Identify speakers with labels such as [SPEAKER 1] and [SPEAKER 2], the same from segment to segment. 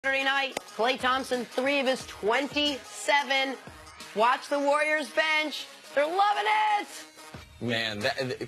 [SPEAKER 1] Saturday night, Klay Thompson, 3 of his 27. Watch the Warriors bench. They're loving it.
[SPEAKER 2] Man,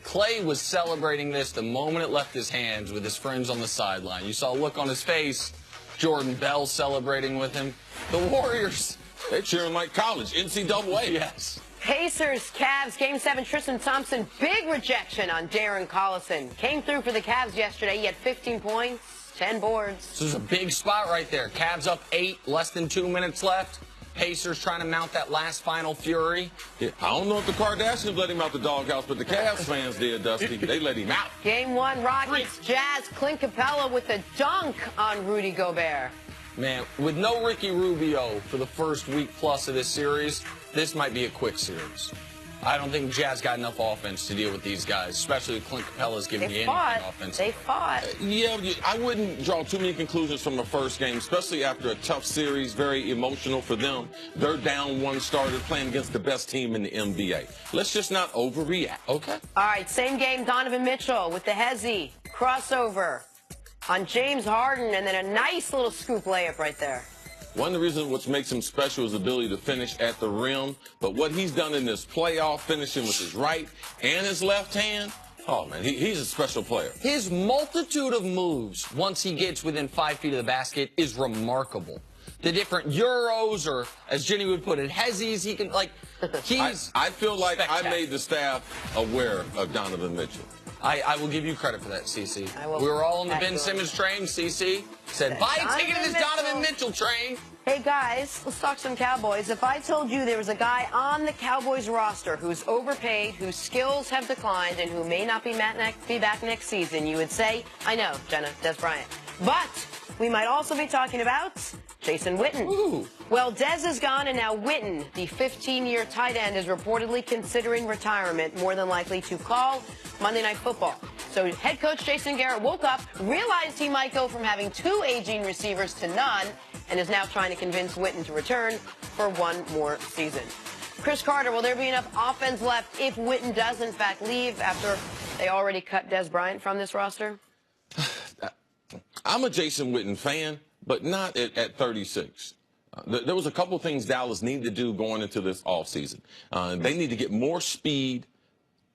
[SPEAKER 2] Klay was celebrating this the moment it left his hands with his friends on the sideline. You saw a look on his face. Jordan Bell celebrating with him. The Warriors,
[SPEAKER 3] they're cheering like college, NCAA.
[SPEAKER 2] Yes.
[SPEAKER 1] Pacers, Cavs, Game 7, Tristan Thompson, big rejection on Darren Collison. Came through for the Cavs yesterday. He had 15 points, 10 boards.
[SPEAKER 2] This is a big spot right there. Cavs up 8, less than 2 minutes left. Pacers trying to mount that last final fury.
[SPEAKER 3] Yeah, I don't know if the Kardashians let him out the doghouse, but the Cavs fans did, Dusty. They let him out.
[SPEAKER 1] Game 1, Rockets, Jazz, Clint Capella with a dunk on Rudy Gobert.
[SPEAKER 2] Man, with no Ricky Rubio for the first week plus of this series, this might be a quick series. I don't think Jazz got enough offense to deal with these guys, especially if Clint Capella's giving you anything offense.
[SPEAKER 1] They fought.
[SPEAKER 3] Yeah, I wouldn't draw too many conclusions from the first game, especially after a tough series, very emotional for them. They're down one starter playing against the best team in the NBA. Let's just not overreact, okay?
[SPEAKER 1] All right, same game, Donovan Mitchell with the hezzy crossover on James Harden, and then a nice little scoop layup right there.
[SPEAKER 3] One of the reasons what makes him special is the ability to finish at the rim. But what he's done in this playoff, finishing with his right and his left hand, oh, man, he's a special player.
[SPEAKER 2] His multitude of moves once he gets within 5 feet of the basket is remarkable. The different Euros, or as Jenny would put it, hezzies, he can, like, he's
[SPEAKER 3] I feel like I made the staff aware of Donovan Mitchell.
[SPEAKER 2] I will give you credit for that, CC.
[SPEAKER 1] We
[SPEAKER 2] were all on the Ben Simmons train. CC said, buy a ticket to this Donovan Mitchell train.
[SPEAKER 1] Hey, guys, let's talk some Cowboys. If I told you there was a guy on the Cowboys roster who's overpaid, whose skills have declined, and who may not be back next season, you would say, I know, Jenna, Des Bryant. But we might also be talking about Jason Witten.
[SPEAKER 2] Ooh.
[SPEAKER 1] Well, Dez is gone, and now Witten, the 15-year tight end, is reportedly considering retirement, more than likely to call Monday Night Football. So head coach Jason Garrett woke up, realized he might go from having 2 aging receivers to none, and is now trying to convince Witten to return for 1 more season. Chris Carter, will there be enough offense left if Witten does, in fact, leave after they already cut Des Bryant from this roster?
[SPEAKER 3] I'm a Jason Witten fan, but not at 36. There was a couple of things Dallas needed to do going into this offseason. They need to get more speed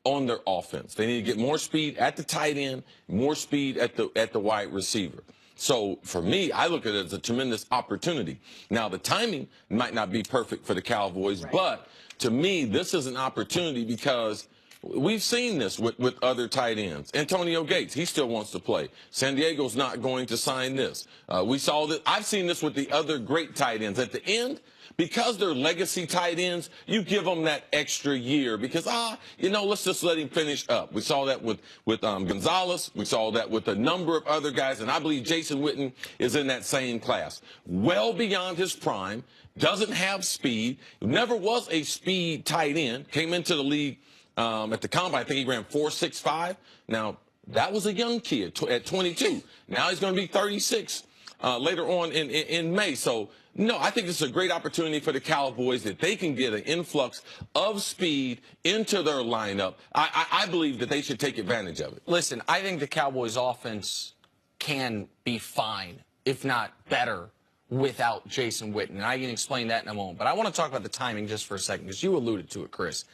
[SPEAKER 3] on their offense. They need to get more speed at the tight end, more speed at the wide receiver. So for me, I look at it as a tremendous opportunity. Now, the timing might not be perfect for the Cowboys, but to me, this is an opportunity because we've seen this with other tight ends. Antonio Gates, he still wants to play. San Diego's not going to sign this. We saw that. I've seen this with the other great tight ends. At the end, because they're legacy tight ends, you give them that extra year because, let's just let him finish up. We saw that with Gonzalez. We saw that with a number of other guys, and I believe Jason Witten is in that same class. Well beyond his prime, doesn't have speed, never was a speed tight end, came into the league at the combine. I think he ran 4.65. Now, that was a young kid at 22. Now he's going to be 36 later on in May. So, no, I think this is a great opportunity for the Cowboys that they can get an influx of speed into their lineup. I believe that they should take advantage of it.
[SPEAKER 2] Listen, I think the Cowboys' offense can be fine, if not better, without Jason Witten. And I can explain that in a moment. But I want to talk about the timing just for a second because you alluded to it, Chris.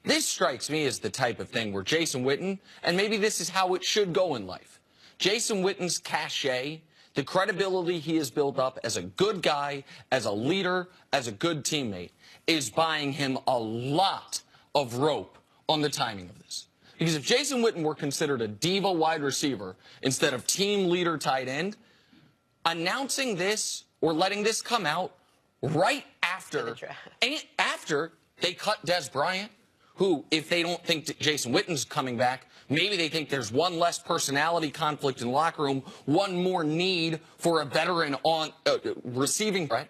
[SPEAKER 2] This strikes me as the type of thing where Jason Witten, and maybe this is how it should go in life, Jason Witten's cachet, the credibility he has built up as a good guy, as a leader, as a good teammate, is buying him a lot of rope on the timing of this. Because if Jason Witten were considered a diva wide receiver instead of team leader tight end, announcing this or letting this come out right after they cut Des Bryant, who, if they don't think that Jason Witten's coming back, maybe they think there's one less personality conflict in the locker room, one more need for a veteran on receiving threat.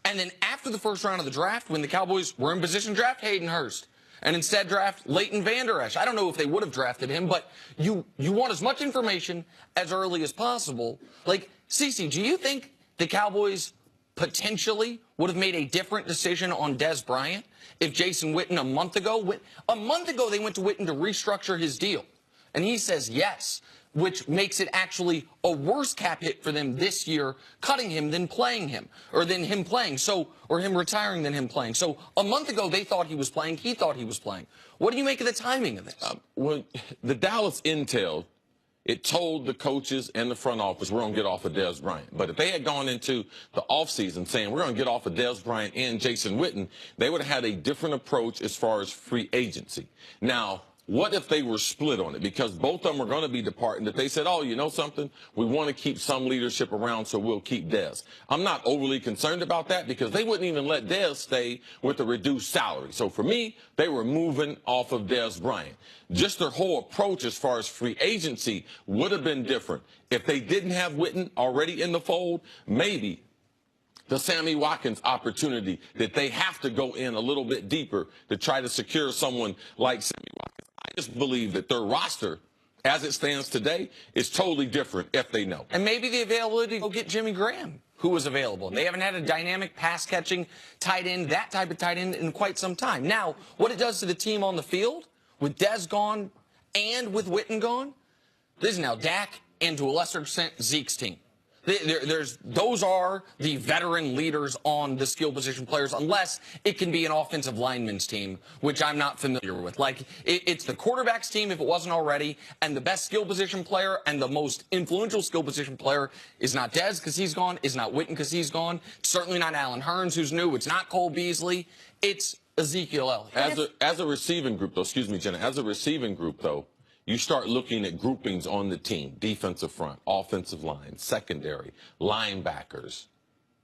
[SPEAKER 2] And then after the first round of the draft, when the Cowboys were in position to draft Hayden Hurst, and instead draft Leighton Vander Esch. I don't know if they would have drafted him, but you want as much information as early as possible. Like, Cece, do you think the Cowboys potentially would have made a different decision on Des Bryant if Jason Witten a month ago they went to Witten to restructure his deal, and he says yes. which makes it actually a worse cap hit for them this year, cutting him than playing him, or than him playing, or him retiring than him playing. So a month ago, they thought he was playing. He thought he was playing. What do you make of the timing of this?
[SPEAKER 3] When the Dallas intel, it told the coaches and the front office, we're going to get off of Dez Bryant. But if they had gone into the offseason saying, we're going to get off of Dez Bryant and Jason Witten, they would have had a different approach as far as free agency. Now, what if they were split on it? Because both of them are going to be departing. That they said, oh, you know something? We want to keep some leadership around, so we'll keep Dez. I'm not overly concerned about that because they wouldn't even let Dez stay with a reduced salary. So for me, they were moving off of Dez Bryant. Just their whole approach as far as free agency would have been different. If they didn't have Witten already in the fold, maybe the Sammy Watkins opportunity that they have to go in a little bit deeper to try to secure someone like Sammy Watkins. I just believe that their roster, as it stands today, is totally different if they know.
[SPEAKER 2] And maybe the availability to go get Jimmy Graham, who was available. They haven't had a dynamic pass-catching tight end, that type of tight end, in quite some time. Now, what it does to the team on the field, with Dez gone and with Witten gone, this is now Dak and, to a lesser extent, Zeke's team. Those are the veteran leaders on the skill position players, unless it can be an offensive lineman's team, which I'm not familiar with. Like, it's the quarterback's team, if it wasn't already, and the best skill position player and the most influential skill position player is not Dez because he's gone, is not Witten because he's gone, it's certainly not Allen Hurns, who's new, it's not Cole Beasley, it's Ezekiel Elliott.
[SPEAKER 3] As a receiving group, though, excuse me, Jenna, as a receiving group, though, you start looking at groupings on the team: defensive front, offensive line, secondary, linebackers,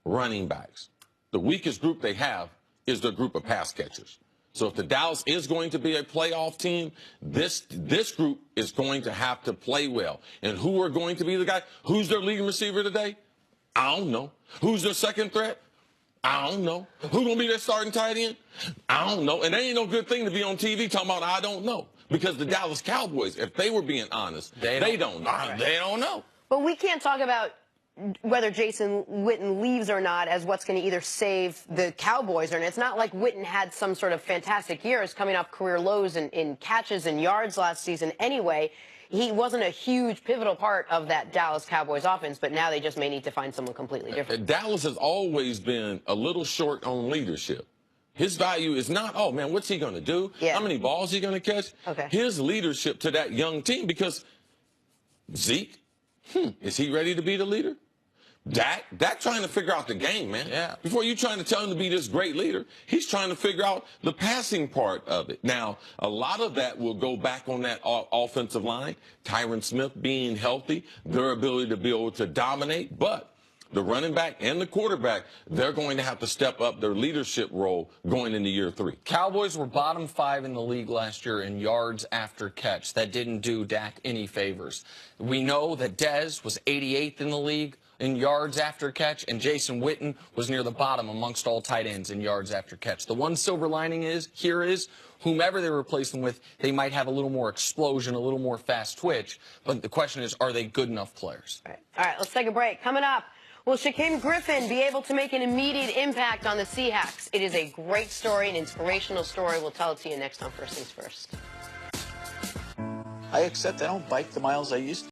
[SPEAKER 3] running backs. The weakest group they have is the group of pass catchers. So if the Dallas is going to be a playoff team, this group is going to have to play well. And who are going to be the guy? Who's their leading receiver today? I don't know. Who's their second threat? I don't know. Who's going to be their starting tight end? I don't know. And there ain't no good thing to be on TV talking about I don't know. Because the Dallas Cowboys, if they were being honest, they don't know. Right. They don't know.
[SPEAKER 1] But we can't talk about whether Jason Witten leaves or not as what's going to either save the Cowboys or not. It's not like Witten had some sort of fantastic years coming off career lows in catches and yards last season anyway. He wasn't a huge pivotal part of that Dallas Cowboys offense, but now they just may need to find someone completely different.
[SPEAKER 3] Dallas has always been a little short on leadership. His value is not, oh, man, what's he going to do?
[SPEAKER 1] Yeah.
[SPEAKER 3] How many balls is he going to catch?
[SPEAKER 1] Okay.
[SPEAKER 3] His leadership to that young team, because Zeke, is he ready to be the leader? Dak trying to figure out the game, man.
[SPEAKER 2] Yeah.
[SPEAKER 3] Before you trying to tell him to be this great leader, he's trying to figure out the passing part of it. Now, a lot of that will go back on that offensive line. Tyron Smith being healthy, their ability to be able to dominate, but the running back and the quarterback, they're going to have to step up their leadership role going into year 3.
[SPEAKER 2] Cowboys were bottom 5 in the league last year in yards after catch. That didn't do Dak any favors. We know that Dez was 88th in the league in yards after catch, and Jason Witten was near the bottom amongst all tight ends in yards after catch. The one silver lining is, whomever they replace them with, they might have a little more explosion, a little more fast twitch. But the question is, are they good enough players?
[SPEAKER 1] All right, let's take a break. Coming up, will Shaquem Griffin be able to make an immediate impact on the Seahawks? It is a great story, an inspirational story. We'll tell it to you next on First Things First.
[SPEAKER 4] I accept I don't bike the miles I used to.